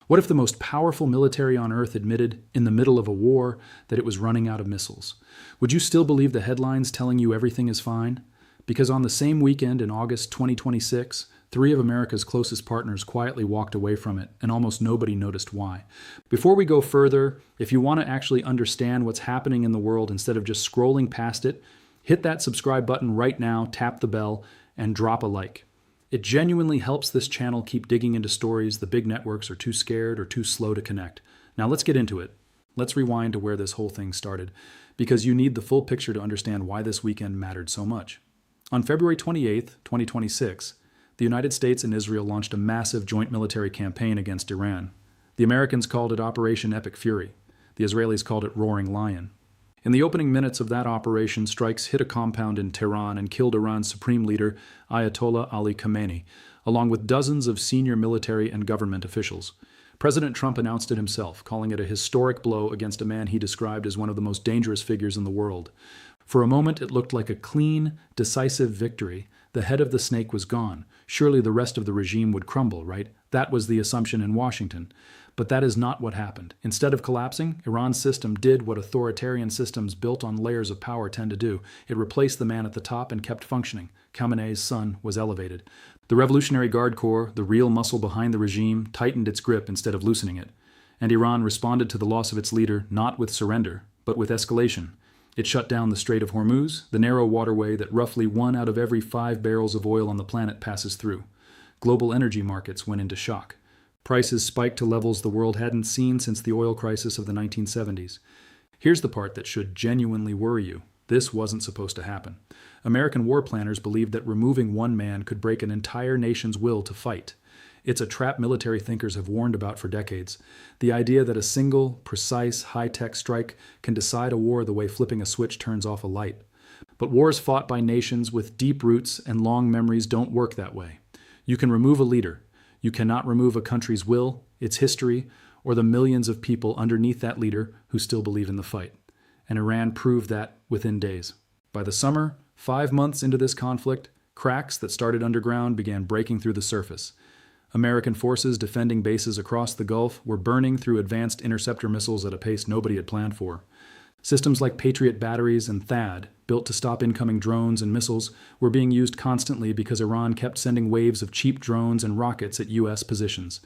What if the most powerful military on Earth admitted, in the middle of a war, that it was running out of missiles? Would you still believe the headlines telling you everything is fine? Because on the same weekend in August 2026, three of America's closest partners quietly walked away from it, and almost nobody noticed why. Before we go further, if you want to actually understand what's happening in the world instead of just scrolling past it, hit that subscribe button right now, tap the bell, and drop a like. It genuinely helps this channel keep digging into stories the big networks are too scared or too slow to connect. Now let's get into it. Let's rewind to where this whole thing started, because you need the full picture to understand why this weekend mattered so much. On February 28, 2026, the United States and Israel launched a massive joint military campaign against Iran. The Americans called it Operation Epic Fury. The Israelis called it Roaring Lion. In the opening minutes of that operation, strikes hit a compound in Tehran and killed Iran's supreme leader, Ayatollah Ali Khamenei, along with dozens of senior military and government officials. President Trump announced it himself, calling it a historic blow against a man he described as one of the most dangerous figures in the world. For a moment, it looked like a clean, decisive victory. The head of the snake was gone. Surely the rest of the regime would crumble, right? That was the assumption in Washington. But that is not what happened. Instead of collapsing, Iran's system did what authoritarian systems built on layers of power tend to do. It replaced the man at the top and kept functioning. Khamenei's son was elevated. The Revolutionary Guard Corps, the real muscle behind the regime, tightened its grip instead of loosening it. And Iran responded to the loss of its leader not with surrender, but with escalation. It shut down the Strait of Hormuz, the narrow waterway that roughly 1 out of every 5 barrels of oil on the planet passes through. Global energy markets went into shock. Prices spiked to levels the world hadn't seen since the oil crisis of the 1970s. Here's the part that should genuinely worry you. This wasn't supposed to happen. American war planners believed that removing one man could break an entire nation's will to fight. It's a trap military thinkers have warned about for decades. The idea that a single, precise, high-tech strike can decide a war the way flipping a switch turns off a light. But wars fought by nations with deep roots and long memories don't work that way. You can remove a leader. You cannot remove a country's will, its history, or the millions of people underneath that leader who still believe in the fight. And Iran proved that within days. By the summer, 5 months into this conflict, cracks that started underground began breaking through the surface. American forces defending bases across the Gulf were burning through advanced interceptor missiles at a pace nobody had planned for. Systems like Patriot batteries and THAAD, built to stop incoming drones and missiles, were being used constantly because Iran kept sending waves of cheap drones and rockets at U.S. positions.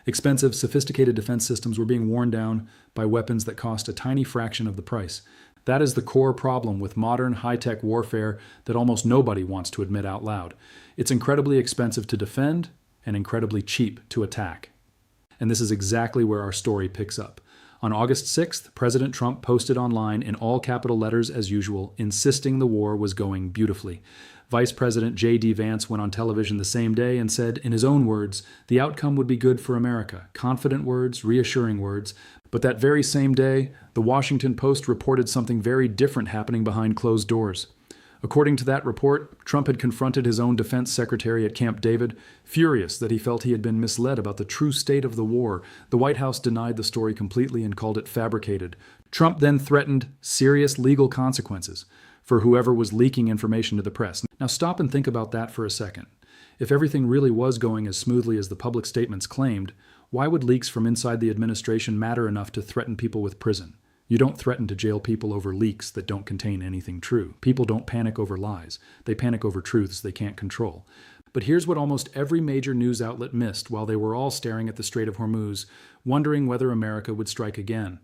Expensive, sophisticated defense systems were being worn down by weapons that cost a tiny fraction of the price. That is the core problem with modern, high-tech warfare that almost nobody wants to admit out loud. It's incredibly expensive to defend and incredibly cheap to attack. And this is exactly where our story picks up. On August 6th, President Trump posted online in all capital letters as usual, insisting the war was going beautifully. Vice President J.D. Vance went on television the same day and said, in his own words, the outcome would be good for America. Confident words, reassuring words. But that very same day, the Washington Post reported something very different happening behind closed doors. According to that report, Trump had confronted his own defense secretary at Camp David, furious that he felt he had been misled about the true state of the war. The White House denied the story completely and called it fabricated. Trump then threatened serious legal consequences for whoever was leaking information to the press. Now stop and think about that for a second. If everything really was going as smoothly as the public statements claimed, why would leaks from inside the administration matter enough to threaten people with prison? You don't threaten to jail people over leaks that don't contain anything true. People don't panic over lies. They panic over truths they can't control. But here's what almost every major news outlet missed while they were all staring at the Strait of Hormuz, wondering whether America would strike again.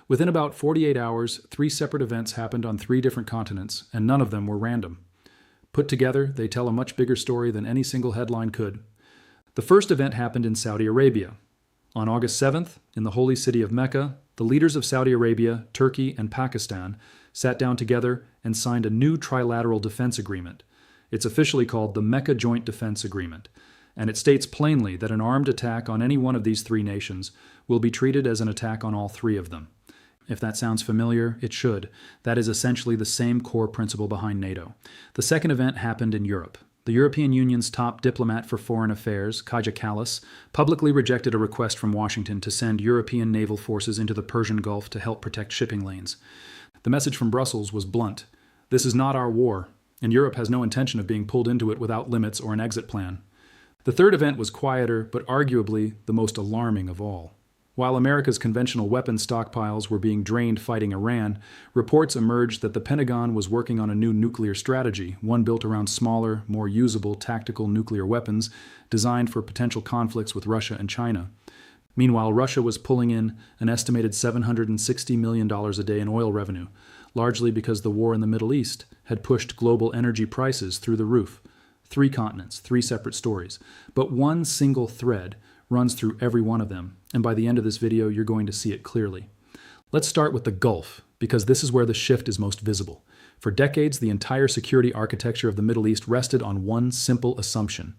Within about 48 hours, 3 separate events happened on 3 different continents, and none of them were random. Put together, they tell a much bigger story than any single headline could. The first event happened in Saudi Arabia. On August 7th, in the holy city of Mecca, the leaders of Saudi Arabia, Turkey, and Pakistan sat down together and signed a new trilateral defense agreement. It's officially called the Mecca Joint Defense Agreement, and it states plainly that an armed attack on any one of these 3 nations will be treated as an attack on all 3 of them. If that sounds familiar, it should. That is essentially the same core principle behind NATO. The second event happened in Europe. The European Union's top diplomat for foreign affairs, Kaja Kallas, publicly rejected a request from Washington to send European naval forces into the Persian Gulf to help protect shipping lanes. The message from Brussels was blunt. This is not our war, and Europe has no intention of being pulled into it without limits or an exit plan. The third event was quieter, but arguably the most alarming of all. While America's conventional weapons stockpiles were being drained fighting Iran, reports emerged that the Pentagon was working on a new nuclear strategy, one built around smaller, more usable tactical nuclear weapons designed for potential conflicts with Russia and China. Meanwhile, Russia was pulling in an estimated $760 million a day in oil revenue, largely because the war in the Middle East had pushed global energy prices through the roof. 3 continents, 3 separate stories, but one single thread runs through every one of them, and by the end of this video, you're going to see it clearly. Let's start with the Gulf, because this is where the shift is most visible. For decades, the entire security architecture of the Middle East rested on one simple assumption.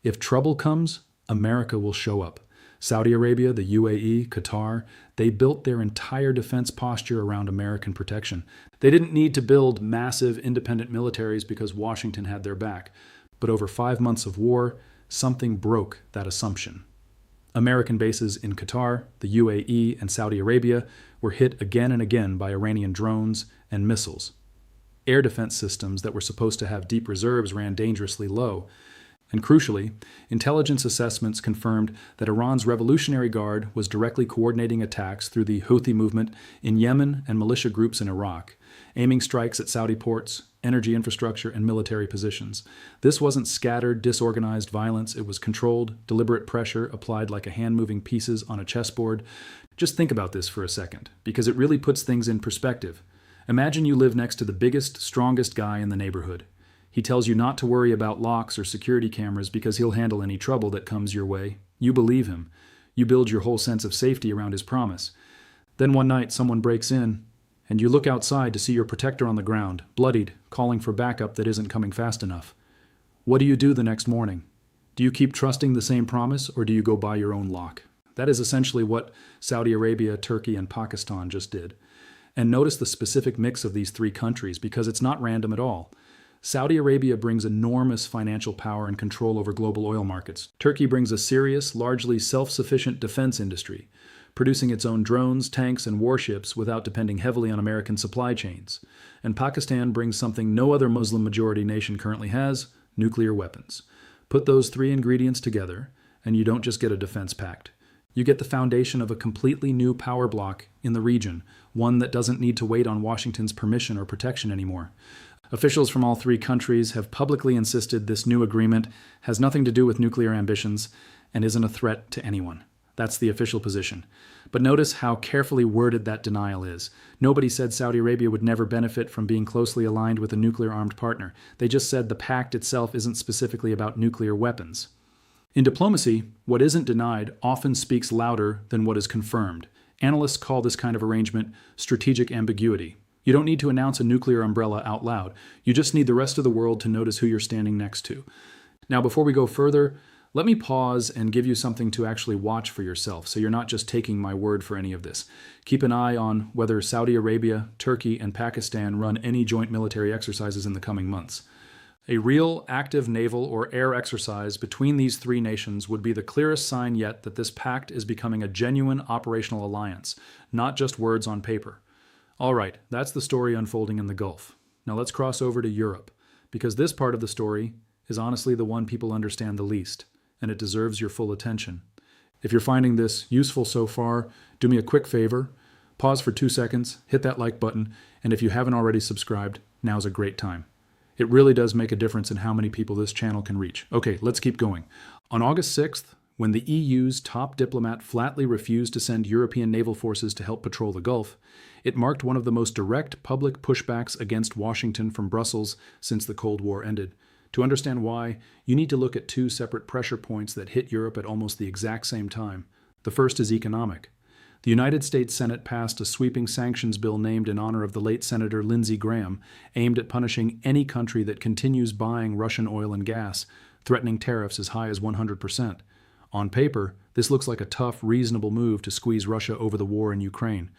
If trouble comes, America will show up. Saudi Arabia, the UAE, Qatar, they built their entire defense posture around American protection. They didn't need to build massive independent militaries because Washington had their back. But over 5 months of war, something broke that assumption. American bases in Qatar, the UAE, and Saudi Arabia were hit again and again by Iranian drones and missiles. Air defense systems that were supposed to have deep reserves ran dangerously low. And crucially, intelligence assessments confirmed that Iran's Revolutionary Guard was directly coordinating attacks through the Houthi movement in Yemen and militia groups in Iraq, aiming strikes at Saudi ports, energy infrastructure, and military positions. This wasn't scattered, disorganized violence. It was controlled, deliberate pressure applied like a hand moving pieces on a chessboard. Just think about this for a second, because it really puts things in perspective. Imagine you live next to the biggest, strongest guy in the neighborhood. He tells you not to worry about locks or security cameras because he'll handle any trouble that comes your way. You believe him. You build your whole sense of safety around his promise. Then one night, someone breaks in, and you look outside to see your protector on the ground, bloodied, calling for backup that isn't coming fast enough. What do you do the next morning? Do you keep trusting the same promise, or do you go buy your own lock? That is essentially what Saudi Arabia, Turkey, and Pakistan just did. And notice the specific mix of these 3 countries, because it's not random at all. Saudi Arabia brings enormous financial power and control over global oil markets. Turkey brings a serious, largely self-sufficient defense industry, producing its own drones, tanks, and warships without depending heavily on American supply chains. And Pakistan brings something no other Muslim-majority nation currently has: nuclear weapons. Put those 3 ingredients together, and you don't just get a defense pact. You get the foundation of a completely new power bloc in the region, one that doesn't need to wait on Washington's permission or protection anymore. Officials from all 3 countries have publicly insisted this new agreement has nothing to do with nuclear ambitions and isn't a threat to anyone. That's the official position. But notice how carefully worded that denial is. Nobody said Saudi Arabia would never benefit from being closely aligned with a nuclear-armed partner. They just said the pact itself isn't specifically about nuclear weapons. In diplomacy, what isn't denied often speaks louder than what is confirmed. Analysts call this kind of arrangement strategic ambiguity. You don't need to announce a nuclear umbrella out loud. You just need the rest of the world to notice who you're standing next to. Now, before we go further, let me pause and give you something to actually watch for yourself, so you're not just taking my word for any of this. Keep an eye on whether Saudi Arabia, Turkey, and Pakistan run any joint military exercises in the coming months. A real active naval or air exercise between these 3 nations would be the clearest sign yet that this pact is becoming a genuine operational alliance, not just words on paper. All right, that's the story unfolding in the Gulf. Now let's cross over to Europe, because this part of the story is honestly the one people understand the least, and it deserves your full attention. If you're finding this useful so far, do me a quick favor, pause for 2 seconds, hit that like button, and if you haven't already subscribed, now's a great time. It really does make a difference in how many people this channel can reach. Okay, let's keep going. On August 6th, when the EU's top diplomat flatly refused to send European naval forces to help patrol the Gulf, it marked one of the most direct public pushbacks against Washington from Brussels since the Cold War ended. To understand why, you need to look at 2 separate pressure points that hit Europe at almost the exact same time. The first is economic. The United States Senate passed a sweeping sanctions bill named in honor of the late Senator Lindsey Graham, aimed at punishing any country that continues buying Russian oil and gas, threatening tariffs as high as 100%. On paper, this looks like a tough, reasonable move to squeeze Russia over the war in Ukraine.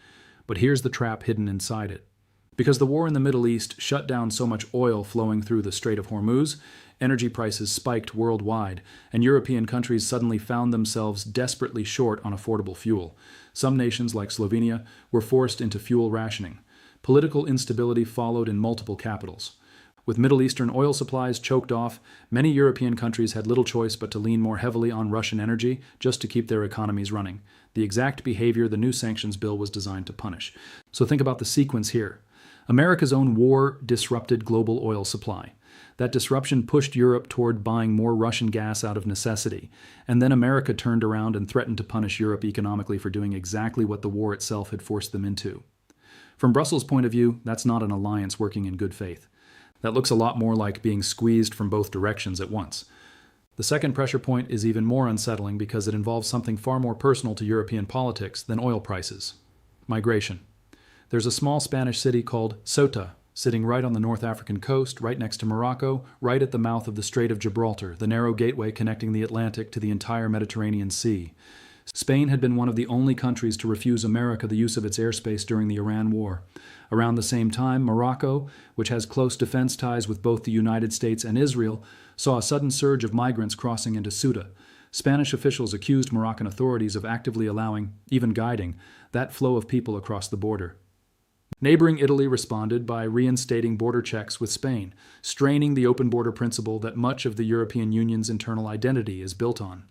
But here's the trap hidden inside it. Because the war in the Middle East shut down so much oil flowing through the Strait of Hormuz, energy prices spiked worldwide, and European countries suddenly found themselves desperately short on affordable fuel. Some nations, like Slovenia, were forced into fuel rationing. Political instability followed in multiple capitals. With Middle Eastern oil supplies choked off, many European countries had little choice but to lean more heavily on Russian energy just to keep their economies running, the exact behavior the new sanctions bill was designed to punish. So think about the sequence here. America's own war disrupted global oil supply. That disruption pushed Europe toward buying more Russian gas out of necessity, and then America turned around and threatened to punish Europe economically for doing exactly what the war itself had forced them into. From Brussels' point of view, that's not an alliance working in good faith. That looks a lot more like being squeezed from both directions at once. The second pressure point is even more unsettling because it involves something far more personal to European politics than oil prices: migration. There's a small Spanish city called Ceuta, sitting right on the North African coast, right next to Morocco, right at the mouth of the Strait of Gibraltar, the narrow gateway connecting the Atlantic to the entire Mediterranean Sea. Spain had been one of the only countries to refuse America the use of its airspace during the Iran War. Around the same time, Morocco, which has close defense ties with both the United States and Israel, saw a sudden surge of migrants crossing into Ceuta. Spanish officials accused Moroccan authorities of actively allowing, even guiding, that flow of people across the border. Neighboring Italy responded by reinstating border checks with Spain, straining the open border principle that much of the European Union's internal identity is built on.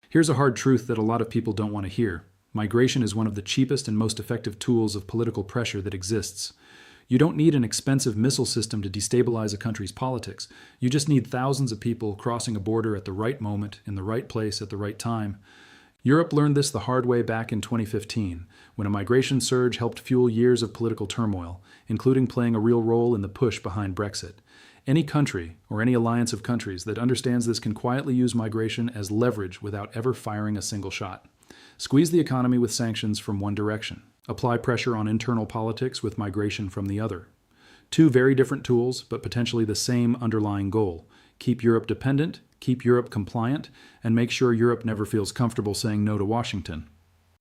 Here's a hard truth that a lot of people don't want to hear. Migration is one of the cheapest and most effective tools of political pressure that exists. You don't need an expensive missile system to destabilize a country's politics. You just need thousands of people crossing a border at the right moment, in the right place, at the right time. Europe learned this the hard way back in 2015, when a migration surge helped fuel years of political turmoil, including playing a real role in the push behind Brexit. Any country, or any alliance of countries, that understands this can quietly use migration as leverage without ever firing a single shot. Squeeze the economy with sanctions from one direction. Apply pressure on internal politics with migration from the other. Two very different tools, but potentially the same underlying goal. Keep Europe dependent, keep Europe compliant, and make sure Europe never feels comfortable saying no to Washington.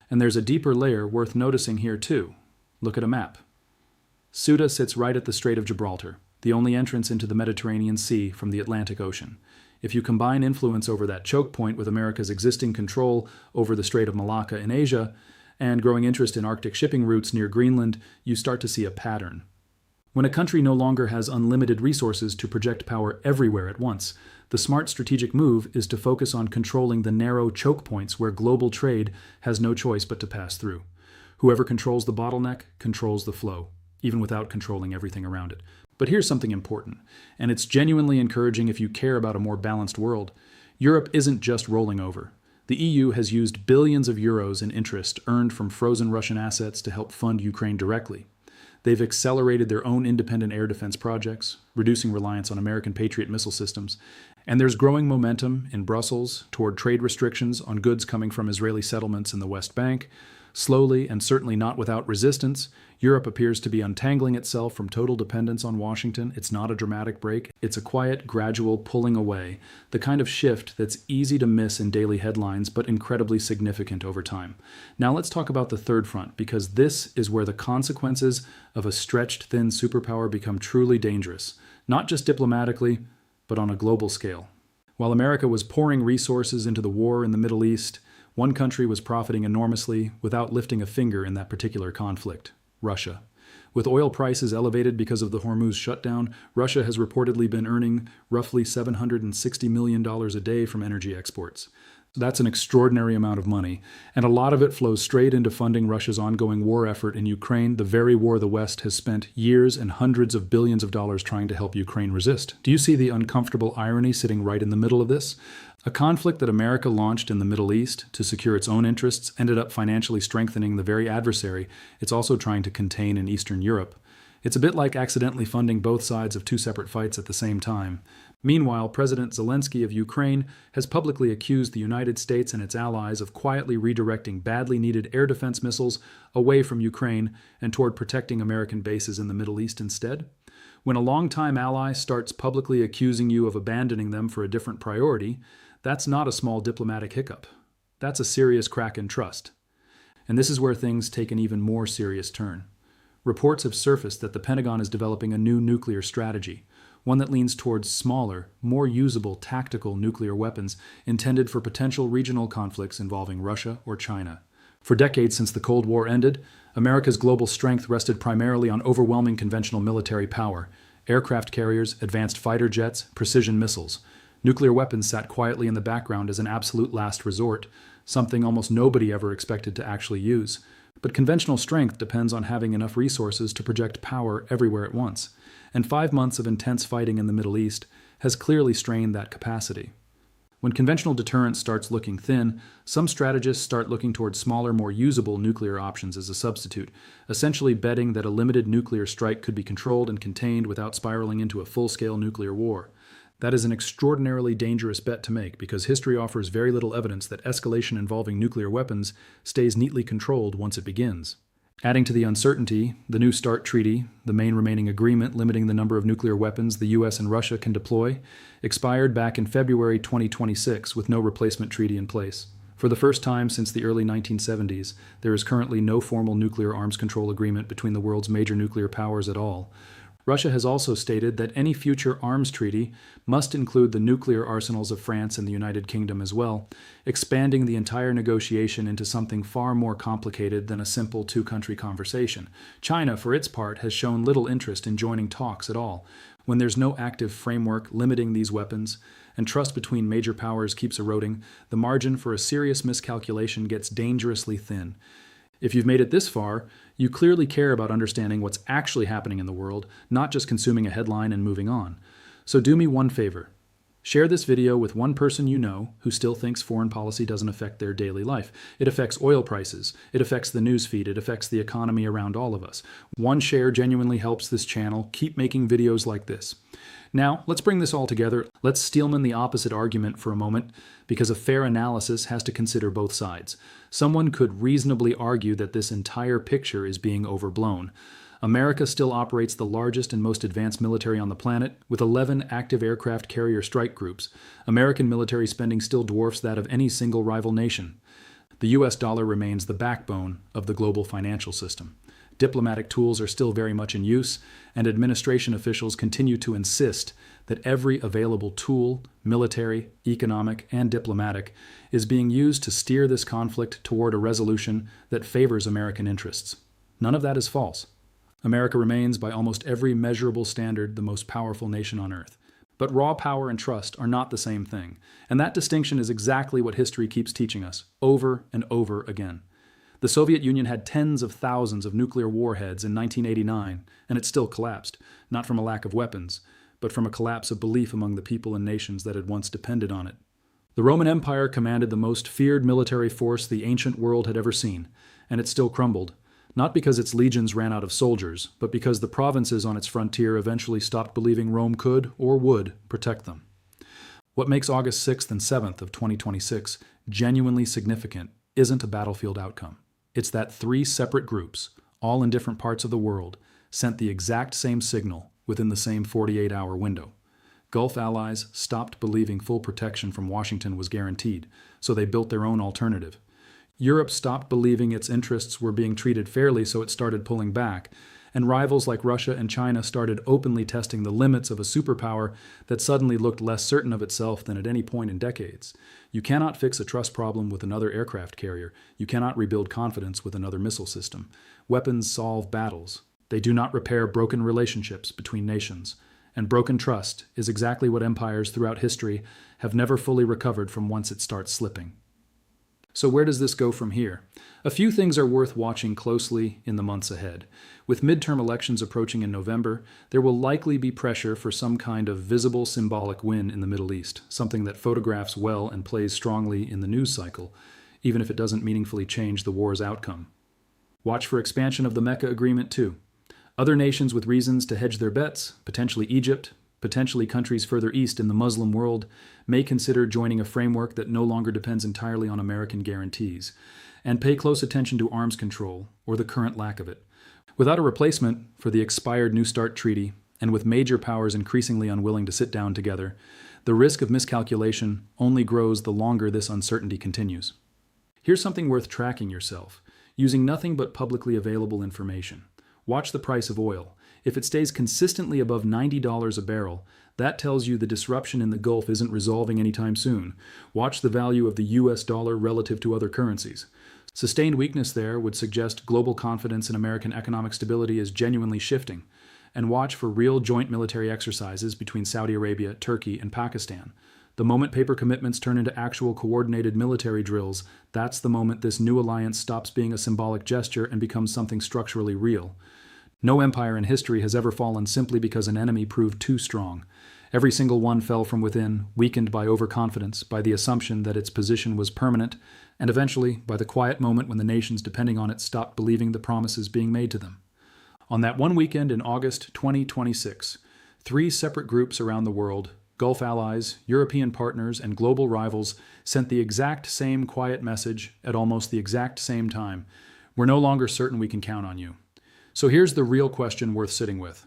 And there's a deeper layer worth noticing here too. Look at a map. Ceuta sits right at the Strait of Gibraltar, the only entrance into the Mediterranean Sea from the Atlantic Ocean. If you combine influence over that choke point with America's existing control over the Strait of Malacca in Asia, and growing interest in Arctic shipping routes near Greenland, you start to see a pattern. When a country no longer has unlimited resources to project power everywhere at once, the smart strategic move is to focus on controlling the narrow choke points where global trade has no choice but to pass through. Whoever controls the bottleneck controls the flow, even without controlling everything around it. But here's something important, and it's genuinely encouraging if you care about a more balanced world. Europe isn't just rolling over. The EU has used billions of euros in interest earned from frozen Russian assets to help fund Ukraine directly. They've accelerated their own independent air defense projects, reducing reliance on American Patriot missile systems, and there's growing momentum in Brussels toward trade restrictions on goods coming from Israeli settlements in the West Bank. Slowly, and certainly not without resistance, Europe appears to be untangling itself from total dependence on Washington. It's not a dramatic break. It's a quiet, gradual pulling away, the kind of shift that's easy to miss in daily headlines, but incredibly significant over time. Now let's talk about the third front, because this is where the consequences of a stretched thin superpower become truly dangerous, not just diplomatically, but on a global scale. While America was pouring resources into the war in the Middle East, one country was profiting enormously without lifting a finger in that particular conflict: Russia. With oil prices elevated because of the Hormuz shutdown, Russia has reportedly been earning roughly $760 million a day from energy exports. That's an extraordinary amount of money, and a lot of it flows straight into funding Russia's ongoing war effort in Ukraine, the very war the West has spent years and hundreds of billions of dollars trying to help Ukraine resist. Do you see the uncomfortable irony sitting right in the middle of this? A conflict that America launched in the Middle East to secure its own interests ended up financially strengthening the very adversary it's also trying to contain in Eastern Europe. It's a bit like accidentally funding both sides of two separate fights at the same time. Meanwhile, President Zelensky of Ukraine has publicly accused the United States and its allies of quietly redirecting badly needed air defense missiles away from Ukraine and toward protecting American bases in the Middle East instead. When a longtime ally starts publicly accusing you of abandoning them for a different priority, that's not a small diplomatic hiccup. That's a serious crack in trust. And this is where things take an even more serious turn. Reports have surfaced that the Pentagon is developing a new nuclear strategy, one that leans towards smaller, more usable tactical nuclear weapons intended for potential regional conflicts involving Russia or China. For decades since the Cold War ended, America's global strength rested primarily on overwhelming conventional military power. Aircraft carriers, advanced fighter jets, precision missiles. Nuclear weapons sat quietly in the background as an absolute last resort, something almost nobody ever expected to actually use. But conventional strength depends on having enough resources to project power everywhere at once, and 5 months of intense fighting in the Middle East has clearly strained that capacity. When conventional deterrence starts looking thin, some strategists start looking toward smaller, more usable nuclear options as a substitute, essentially betting that a limited nuclear strike could be controlled and contained without spiraling into a full-scale nuclear war. That is an extraordinarily dangerous bet to make because history offers very little evidence that escalation involving nuclear weapons stays neatly controlled once it begins. Adding to the uncertainty, the New START Treaty, the main remaining agreement limiting the number of nuclear weapons the US and Russia can deploy, expired back in February 2026 with no replacement treaty in place. For the first time since the early 1970s, there is currently no formal nuclear arms control agreement between the world's major nuclear powers at all. Russia has also stated that any future arms treaty must include the nuclear arsenals of France and the United Kingdom as well, expanding the entire negotiation into something far more complicated than a simple two-country conversation. China, for its part, has shown little interest in joining talks at all. When there's no active framework limiting these weapons, and trust between major powers keeps eroding, the margin for a serious miscalculation gets dangerously thin. If you've made it this far, you clearly care about understanding what's actually happening in the world, not just consuming a headline and moving on. So do me one favor. Share this video with one person you know who still thinks foreign policy doesn't affect their daily life. It affects oil prices, it affects the news feed, it affects the economy around all of us. One share genuinely helps this channel keep making videos like this. Now, let's bring this all together. Let's steelman the opposite argument for a moment, because a fair analysis has to consider both sides. Someone could reasonably argue that this entire picture is being overblown. America still operates the largest and most advanced military on the planet, with 11 active aircraft carrier strike groups. American military spending still dwarfs that of any single rival nation. The US dollar remains the backbone of the global financial system. Diplomatic tools are still very much in use, and administration officials continue to insist that every available tool, military, economic, and diplomatic, is being used to steer this conflict toward a resolution that favors American interests. None of that is false. America remains, by almost every measurable standard, the most powerful nation on earth. But raw power and trust are not the same thing, and that distinction is exactly what history keeps teaching us, over and over again. The Soviet Union had tens of thousands of nuclear warheads in 1989, and it still collapsed, not from a lack of weapons, but from a collapse of belief among the people and nations that had once depended on it. The Roman Empire commanded the most feared military force the ancient world had ever seen, and it still crumbled, not because its legions ran out of soldiers, but because the provinces on its frontier eventually stopped believing Rome could, or would, protect them. What makes August 6th and 7th of 2026 genuinely significant isn't a battlefield outcome. It's that 3 separate groups, all in different parts of the world, sent the exact same signal within the same 48-hour window. Gulf allies stopped believing full protection from Washington was guaranteed, so they built their own alternative. Europe stopped believing its interests were being treated fairly, so it started pulling back, and rivals like Russia and China started openly testing the limits of a superpower that suddenly looked less certain of itself than at any point in decades. You cannot fix a trust problem with another aircraft carrier. You cannot rebuild confidence with another missile system. Weapons solve battles. They do not repair broken relationships between nations. And broken trust is exactly what empires throughout history have never fully recovered from once it starts slipping. So where does this go from here? A few things are worth watching closely in the months ahead. With midterm elections approaching in November, there will likely be pressure for some kind of visible symbolic win in the Middle East, something that photographs well and plays strongly in the news cycle, even if it doesn't meaningfully change the war's outcome. Watch for expansion of the Mecca agreement too. Other nations with reasons to hedge their bets, potentially Egypt, potentially countries further east in the Muslim world, may consider joining a framework that no longer depends entirely on American guarantees. And pay close attention to arms control, or the current lack of it. Without a replacement for the expired New START Treaty, and with major powers increasingly unwilling to sit down together, the risk of miscalculation only grows the longer this uncertainty continues. Here's something worth tracking yourself, using nothing but publicly available information. Watch the price of oil. If it stays consistently above $90 a barrel, that tells you the disruption in the Gulf isn't resolving anytime soon. Watch the value of the US dollar relative to other currencies. Sustained weakness there would suggest global confidence in American economic stability is genuinely shifting. and watch for real joint military exercises between Saudi Arabia, Turkey, and Pakistan. The moment paper commitments turn into actual coordinated military drills, that's the moment this new alliance stops being a symbolic gesture and becomes something structurally real. No empire in history has ever fallen simply because an enemy proved too strong. Every single one fell from within, weakened by overconfidence, by the assumption that its position was permanent, and eventually by the quiet moment when the nations depending on it stopped believing the promises being made to them. On that one weekend in August 2026, three separate groups around the world, Gulf allies, European partners, and global rivals, sent the exact same quiet message at almost the exact same time. We're no longer certain we can count on you. So here's the real question worth sitting with.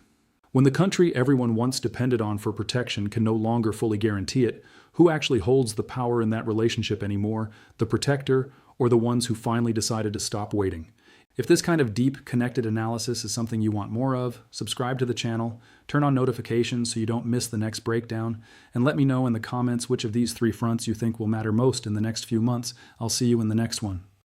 When the country everyone once depended on for protection can no longer fully guarantee it, who actually holds the power in that relationship anymore, the protector or the ones who finally decided to stop waiting? If this kind of deep, connected analysis is something you want more of, subscribe to the channel, turn on notifications so you don't miss the next breakdown, and let me know in the comments which of these three fronts you think will matter most in the next few months. I'll see you in the next one.